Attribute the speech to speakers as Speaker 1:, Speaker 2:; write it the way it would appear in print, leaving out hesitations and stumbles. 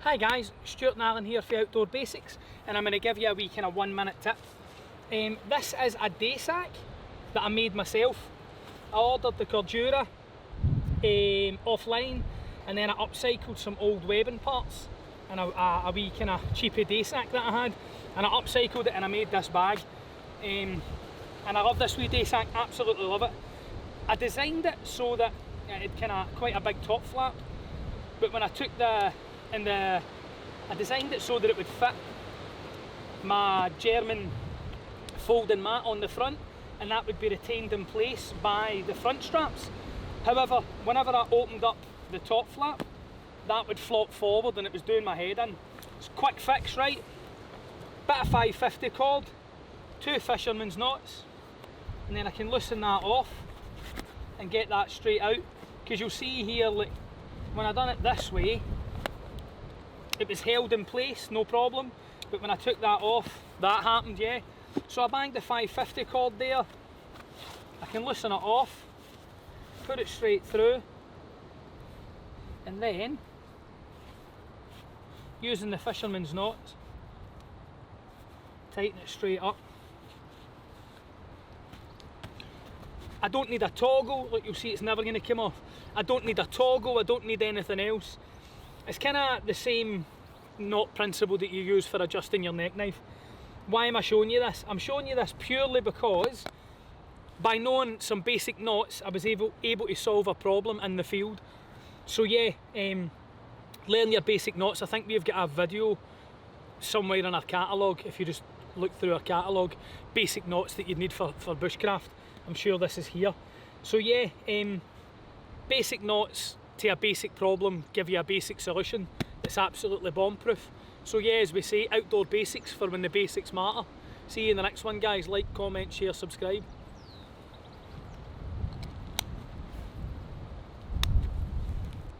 Speaker 1: Hi guys, Stuart and Alan here for Outdoor Basics, and I'm going to give you a wee kind of 1 minute tip. This is a day sack that I made myself. I ordered the Cordura offline, and then I upcycled some old webbing parts and a wee kind of cheapy day sack that I had, and I upcycled it and I made this bag. And I love this wee day sack, absolutely love it. I designed it so that it kind of quite a big top flap, but when I took I designed it so that it would fit my German folding mat on the front, and that would be retained in place by the front straps. However, whenever I opened up the top flap, that would flop forward and it was doing my head in. It's a quick fix, right? Bit of 550 cord, 2 fisherman's knots, and then I can loosen that off and get that straight out. Because you'll see here, like, when I done it this way, it was held in place, no problem, but when I took that off, that happened, yeah. So I banged the 550 cord there, I can loosen it off, put it straight through, and then, using the fisherman's knot, tighten it straight up. I don't need a toggle, like you'll see it's never going to come off. I don't need a toggle, I don't need anything else. It's kind of the same knot principle that you use for adjusting your neck knife. Why am I showing you this? I'm showing you this purely because by knowing some basic knots, I was able to solve a problem in the field. So yeah, learn your basic knots. I think we've got a video somewhere in our catalogue. If you just look through our catalogue, basic knots that you need for bushcraft, I'm sure this is here. So yeah, basic knots to a basic problem give you a basic solution. It's absolutely bomb-proof. So yeah, as we say, outdoor basics for when the basics matter. See you in the next one, guys. Like, comment, share, subscribe.